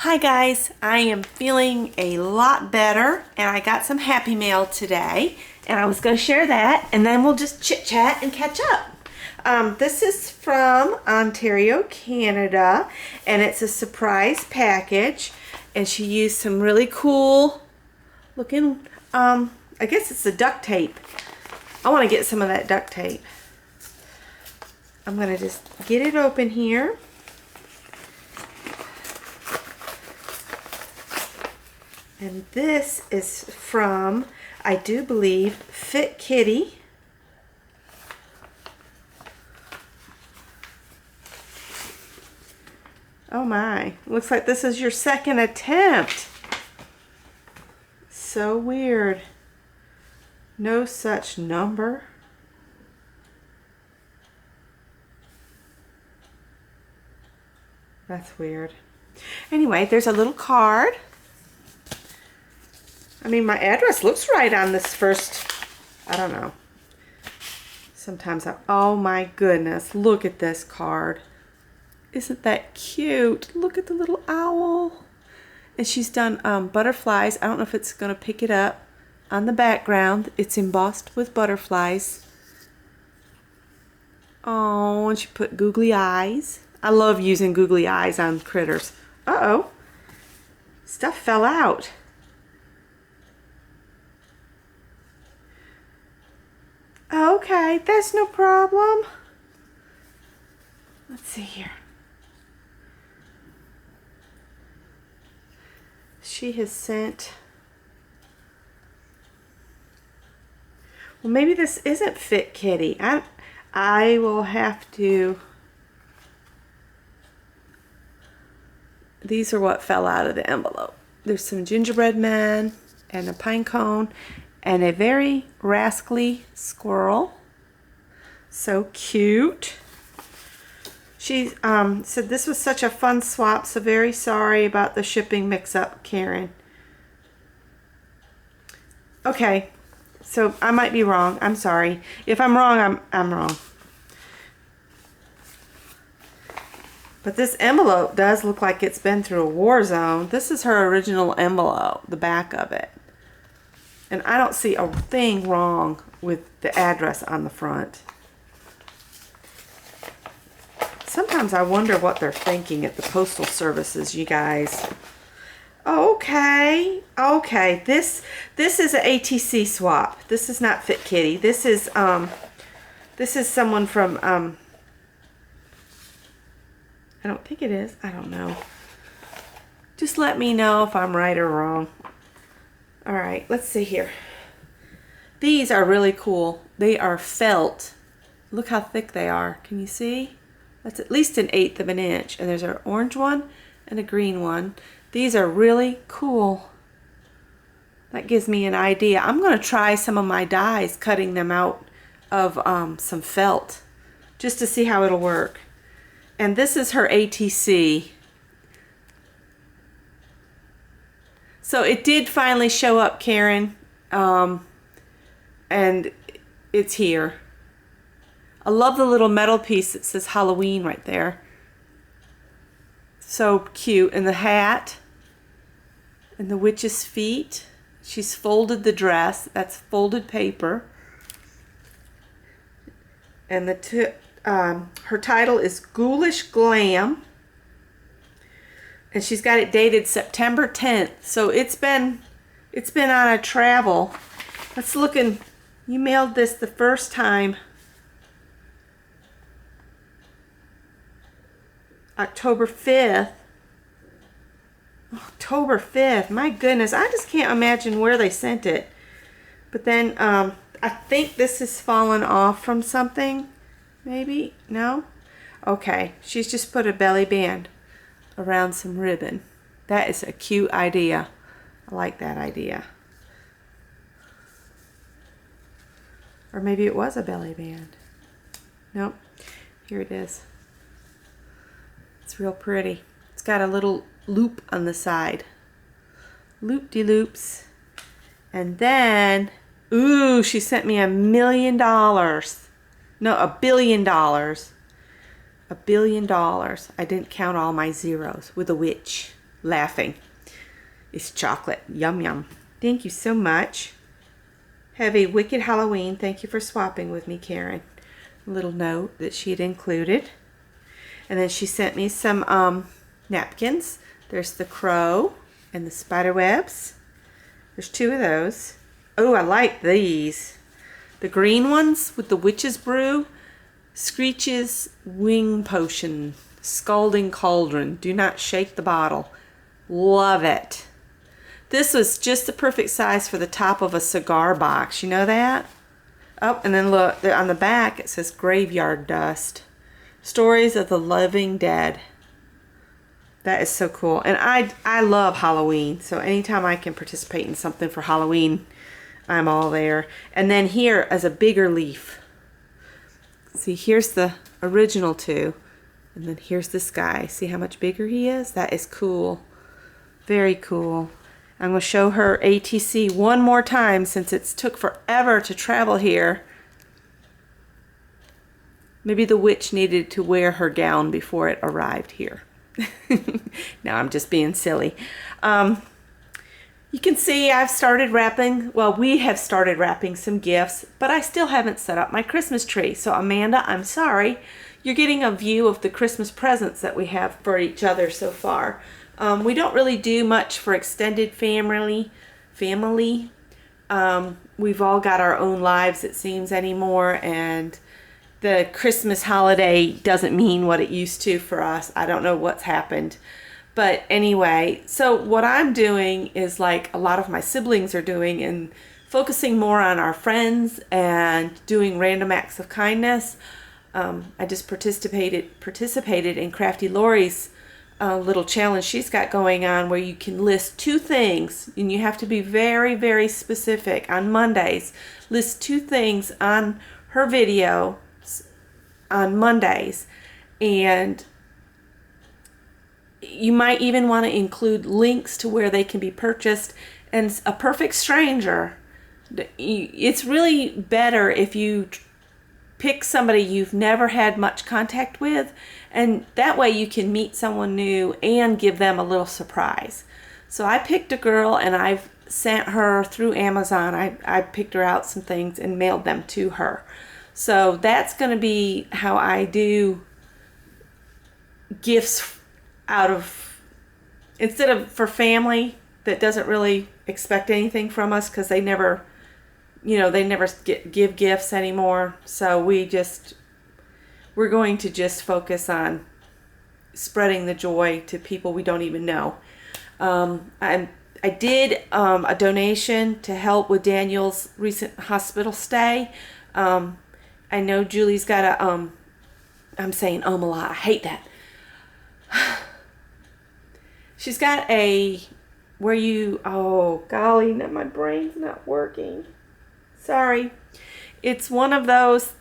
Hi guys, I am feeling a lot better and I got some happy mail today and I was going to share that and then we'll just chit chat and catch up. This is from Ontario, Canada, and it's a surprise package, and she used some really cool looking, I guess it's the duct tape. I want to get some of that duct tape. I'm going to just get it open here. And this is from, I do believe, Fit Kitty. Oh my, looks like this is your second attempt. So weird. No such number. That's weird. Anyway, there's a little card. I mean, my address looks right on this first, I don't know. Sometimes oh my goodness, look at this card. Isn't that cute? Look at the little owl. And she's done butterflies. I don't know if it's going to pick it up on the background. It's embossed with butterflies. Oh, and she put googly eyes. I love using googly eyes on critters. Uh-oh. Stuff fell out. Okay, that's no problem. Let's see here. She has sent... Well, maybe this isn't Fit Kitty. I will have to... These are what fell out of the envelope. There's some gingerbread men and a pine cone and a very rascally squirrel. So cute. She said this was such a fun swap, so very sorry about the shipping mix-up, Karen. Okay, so I might be wrong. I'm sorry. If I'm wrong, I'm wrong. But this envelope does look like it's been through a war zone. This is her original envelope, the back of it. And I don't see a thing wrong with the address on the front. Sometimes I wonder what they're thinking at the postal services, you guys. Okay, okay. This is an ATC swap. This is not Fit Kitty. This is someone from I don't think it is. I don't know. Just let me know if I'm right or wrong. All right, let's see here. These are really cool. They are felt. Look how thick they are. Can you see? That's at least 1/8 of an inch. And there's an orange one and a green one. These are really cool. That gives me an idea. I'm going to try some of my dies, cutting them out of some felt, just to see how it'll work. And this is her ATC. So it did finally show up, Karen, and it's here. I love the little metal piece that says Halloween right there. So cute. And the hat and the witch's feet. She's folded the dress. That's folded paper. And her title is Ghoulish Glam. And she's got it dated September 10th. So it's been on a travel. Let's look in. You mailed this the first time October 5th. October 5th. My goodness, I just can't imagine where they sent it. But then I think this has fallen off from something. Maybe? No? Okay. She's just put a belly band around some ribbon. That is a cute idea. I like that idea. Or maybe it was a belly band. Nope. Here it is. It's real pretty. It's got a little loop on the side. Loop-de-loops. And then, ooh, she sent me $1 million. No, $1 billion. $1 billion. I didn't count all my zeros with a witch. laughing. It's chocolate. Yum, yum. Thank you so much. Have a wicked Halloween. Thank you for swapping with me, Karen. A little note that she had included. And then she sent me some napkins. There's the crow and the spider webs. There's 2 of those. Oh, I like these. The green ones with the witch's brew. Screech's wing potion. Scalding cauldron. Do not shake the bottle. Love it. This was just the perfect size for the top of a cigar box. You know that? Oh, and then look, on the back it says graveyard dust. Stories of the living dead. That is so cool. And I love Halloween. So anytime I can participate in something for Halloween, I'm all there. And then here as a bigger leaf. See, here's the original 2. And then here's this guy. See how much bigger he is? That is cool. Very cool. I'm going to show her ATC one more time since it's took forever to travel here. Maybe the witch needed to wear her gown before it arrived here. Now I'm just being silly. You can see I've started wrapping, well, we have started wrapping some gifts, but I still haven't set up my Christmas tree. So Amanda, I'm sorry. You're getting a view of the Christmas presents that we have for each other so far. We don't really do much for extended family. We've all got our own lives, it seems, anymore, and the Christmas holiday doesn't mean what it used to for us. I don't know what's happened. But anyway, so what I'm doing is like a lot of my siblings are doing, and focusing more on our friends and doing random acts of kindness. I just participated in Crafty Lori's little challenge she's got going on, where you can list 2 things, and you have to be very, very specific on Mondays. List 2 things on her video on Mondays, and you might even want to include links to where they can be purchased. And a perfect stranger, it's really better if you pick somebody you've never had much contact with, and that way you can meet someone new and give them a little surprise. So I picked a girl, and I've sent her through Amazon. I picked her out some things and mailed them to her. So that's going to be how I do gifts out of, instead of for family that doesn't really expect anything from us, because they never, they never give gifts anymore. So we're going to just focus on spreading the joy to people we don't even know. I did a donation to help with Daniel's recent hospital stay. I know Julie's got a, I'm saying a lot. I hate that. She's got a, where you, oh golly, now my brain's not working. Sorry. It's one of those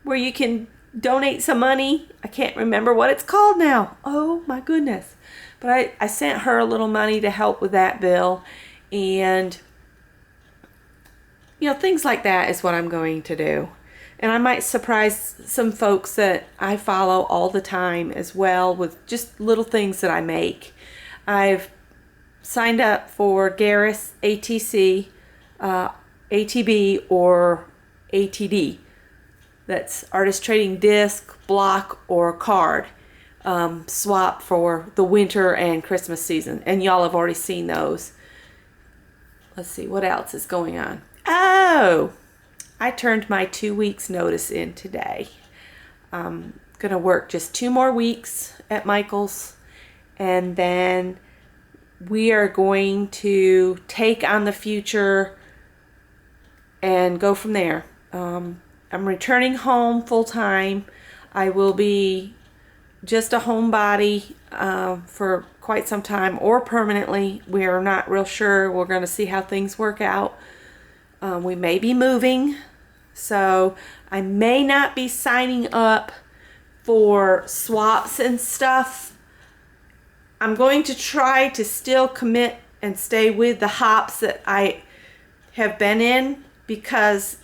where you can donate some money. I can't remember what it's called now. Oh my goodness. But I sent her a little money to help with that bill. And, things like that is what I'm going to do. And I might surprise some folks that I follow all the time as well with just little things that I make. I've signed up for Garris ATC, ATB, or ATD. That's Artist Trading Disc, Block, or Card. Swap for the winter and Christmas season. And y'all have already seen those. Let's see, what else is going on? Oh! I turned my 2 weeks notice in today. I'm going to work just 2 more weeks at Michael's, and then we are going to take on the future and go from there. I'm returning home full time. I will be just a homebody for quite some time, or permanently. We're not real sure. We're going to see how things work out. We may be moving, so I may not be signing up for swaps and stuff. I'm going to try to still commit and stay with the hops that I have been in, because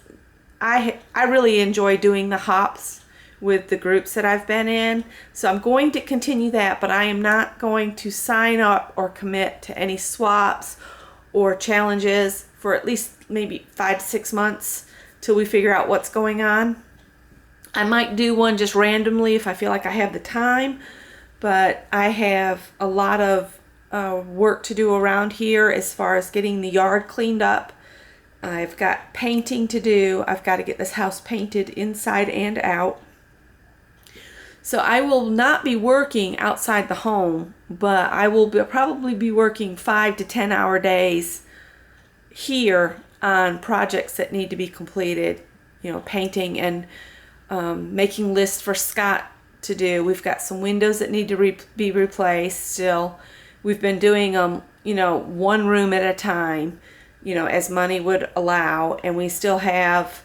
I really enjoy doing the hops with the groups that I've been in. So I'm going to continue that, but I am not going to sign up or commit to any swaps or challenges for at least maybe 5 to 6 months till we figure out what's going on. I might do one just randomly if I feel like I have the time, but I have a lot of work to do around here as far as getting the yard cleaned up. I've got painting to do. I've got to get this house painted inside and out. So I will not be working outside the home, but I will probably be working 5 to 10 hour days here on projects that need to be completed, painting and making lists for Scott to do. We've got some windows that need to be replaced still. We've been doing them, one room at a time, as money would allow, and we still have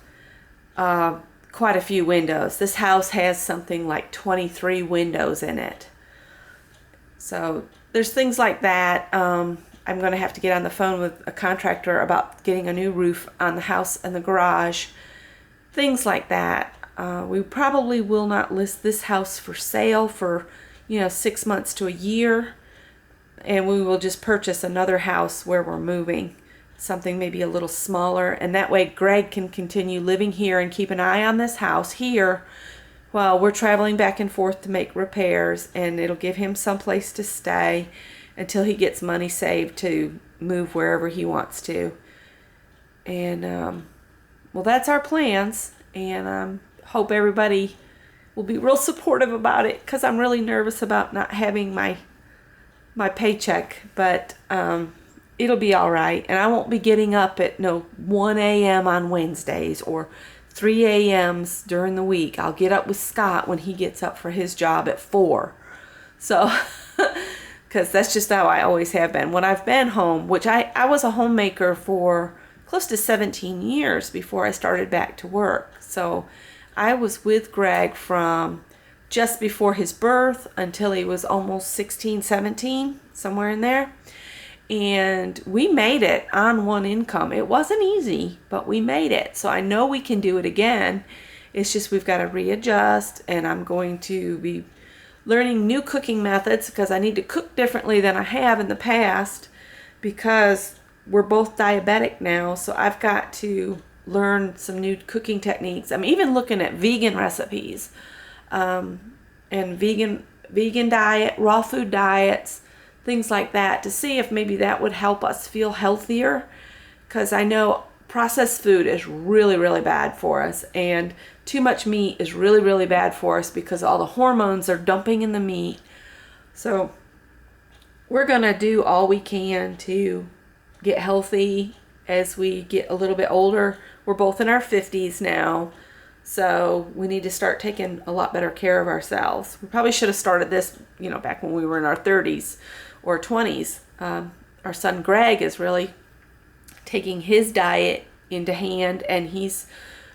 quite a few windows. This house has something like 23 windows in it. So there's things like that. I'm going to have to get on the phone with a contractor about getting a new roof on the house and the garage. Things like that. We probably will not list this house for sale for, 6 months to a year. And we will just purchase another house where we're moving. Something maybe a little smaller, and that way Greg can continue living here and keep an eye on this house here while we're traveling back and forth to make repairs, and it'll give him some place to stay until he gets money saved to move wherever he wants to. And well, that's our plans, and hope everybody will be real supportive about it, because I'm really nervous about not having my paycheck, but it'll be all right. And I won't be getting up at 1 a.m. on Wednesdays or 3 a.m.s during the week. I'll get up with Scott when he gets up for his job at 4. So, because that's just how I always have been. When I've been home, which I was a homemaker for close to 17 years before I started back to work. So I was with Greg from just before his birth until he was almost 16, 17, somewhere in there. And we made it on one income. It wasn't easy, but we made it. So I know we can do it again. It's just we've got to readjust, and I'm going to be learning new cooking methods because I need to cook differently than I have in the past because we're both diabetic now. So I've got to learn some new cooking techniques. I'm even looking at vegan recipes and vegan diet, raw food diets, things like that, to see if maybe that would help us feel healthier, because I know processed food is really, really bad for us, and too much meat is really, really bad for us because all the hormones are dumping in the meat. So we're gonna do all we can to get healthy as we get a little bit older. We're both in our 50s now, so we need to start taking a lot better care of ourselves. We probably should have started this, back when we were in our 30s or 20s. Our son Greg is really taking his diet into hand, and he's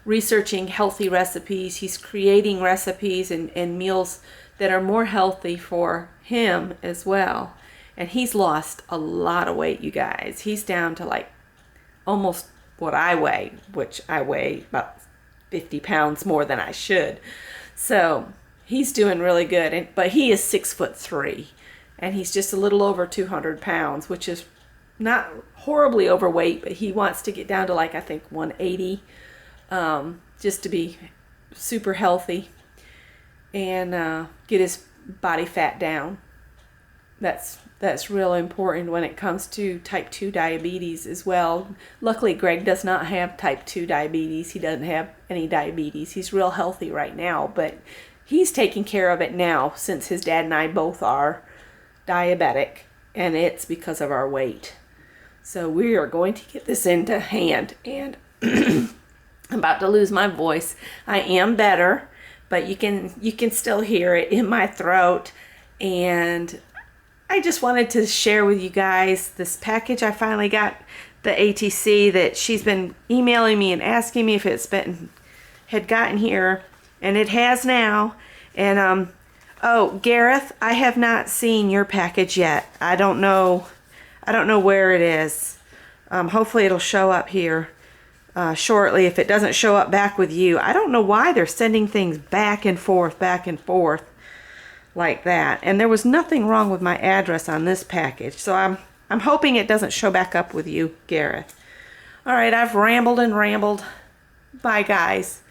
researching healthy recipes. He's creating recipes and meals that are more healthy for him as well. And he's lost a lot of weight, you guys. He's down to like almost what I weigh, which I weigh about 50 pounds more than I should. So he's doing really good. But he is 6'3", and he's just a little over 200 pounds, which is not horribly overweight, but he wants to get down to like, I think 180, just to be super healthy and get his body fat down. That's real important when it comes to type 2 diabetes as well. Luckily, Greg does not have type 2 diabetes. He doesn't have any diabetes. He's real healthy right now, but he's taking care of it now since his dad and I both are diabetic, and it's because of our weight. So we are going to get this into hand, and I'm about to lose my voice. I am better, but you can still hear it in my throat. And I just wanted to share with you guys this package I finally got, the ATC, that she's been emailing me and asking me if had gotten here, and it has now. And oh, Gareth, I have not seen your package yet. I don't know where it is. Hopefully it'll show up here. shortly if it doesn't show up back with you. I don't know why they're sending things back and forth like that. And there was nothing wrong with my address on this package, so I'm hoping it doesn't show back up with you, Gareth. All right, I've rambled and rambled. Bye, guys.